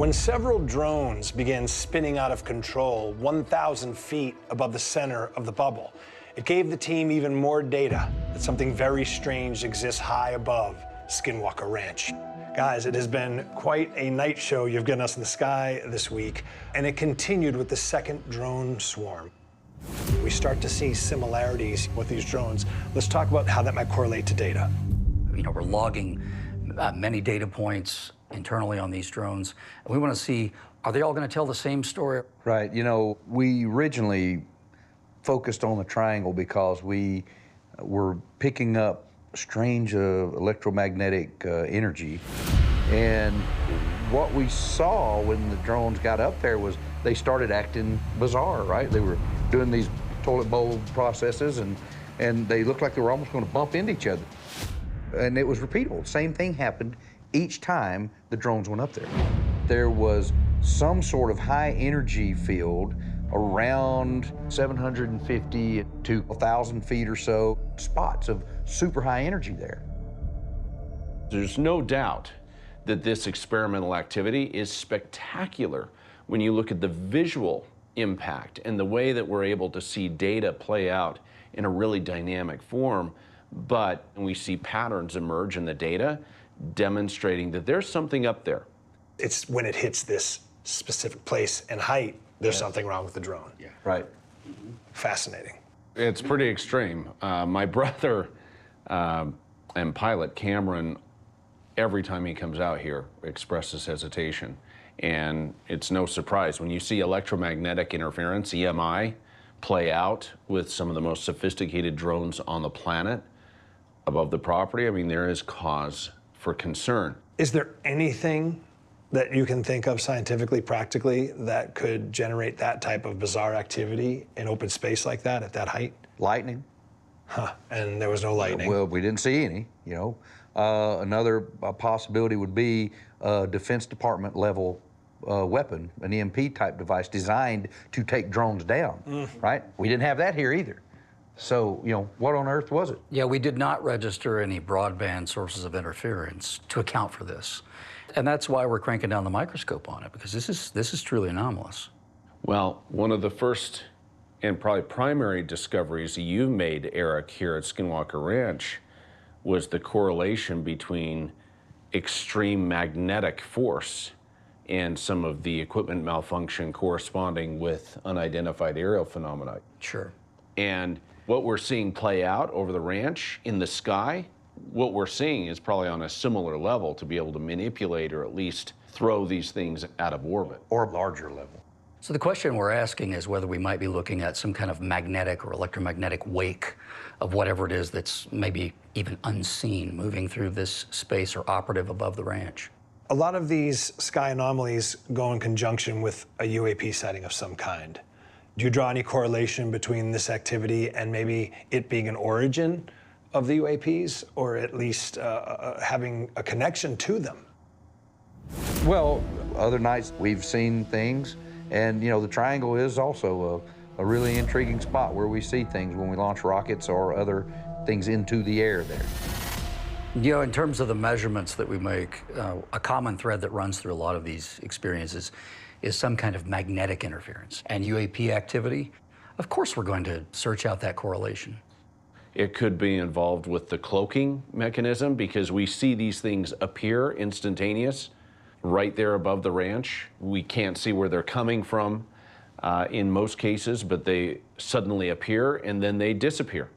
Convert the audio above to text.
When several drones began spinning out of control 1,000 feet above the center of the bubble, it gave the team even more data that something very strange exists high above Skinwalker Ranch. Guys, it has been quite a night show you've given us in the sky this week, and it continued with the second drone swarm. We start to see similarities with these drones. Let's talk about how that might correlate to data. You know, we're logging many data points internally on these drones, and we want to see, are they all going to tell the same story? Right. You know, we originally focused on the triangle because we were picking up strange electromagnetic energy. And what we saw when the drones got up there was they started acting bizarre, right? They were doing these toilet bowl processes, and they looked like they were almost going to bump into each other. And it was repeatable. Same thing happened each time the drones went up there. There was some sort of high energy field around 750 to 1,000 feet or so, spots of super high energy there. There's no doubt that this experimental activity is spectacular when you look at the visual impact and the way that we're able to see data play out in a really dynamic form, but we see patterns emerge in the data demonstrating that there's something up there. It's when it hits this specific place and height, there's something wrong with the drone. Yeah. Right. Fascinating. It's pretty extreme. My brother and pilot Cameron, every time he comes out here, expresses hesitation. And it's no surprise when you see electromagnetic interference, EMI, play out with some of the most sophisticated drones on the planet above the property. I mean, there is cause for concern. Is there anything that you can think of scientifically, practically, that could generate that type of bizarre activity in open space like that at that height? Lightning. Huh, and there was no lightning. Well, we didn't see any, you know. Another possibility would be a Defense Department level weapon, an EMP type device designed to take drones down, right? We didn't have that here either. So, you know, what on earth was it? Yeah, we did not register any broadband sources of interference to account for this. And that's why we're cranking down the microscope on it, because this is truly anomalous. Well, one of the first and probably primary discoveries you made, Eric, here at Skinwalker Ranch was the correlation between extreme magnetic force and some of the equipment malfunction corresponding with unidentified aerial phenomena. Sure. And what we're seeing play out over the ranch in the sky, what we're seeing is probably on a similar level to be able to manipulate or at least throw these things out of orbit. Or a larger level. So the question we're asking is whether we might be looking at some kind of magnetic or electromagnetic wake of whatever it is that's maybe even unseen moving through this space or operative above the ranch. A lot of these sky anomalies go in conjunction with a UAP sighting of some kind. Do you draw any correlation between this activity and maybe it being an origin of the UAPs, or at least having a connection to them? Well, other nights we've seen things, and you know, the triangle is also a really intriguing spot where we see things when we launch rockets or other things into the air there. You know, in terms of the measurements that we make, a common thread that runs through a lot of these experiences is some kind of magnetic interference. And UAP activity, of course we're going to search out that correlation. It could be involved with the cloaking mechanism because we see these things appear instantaneous right there above the ranch. We can't see where they're coming from in most cases, but they suddenly appear and then they disappear.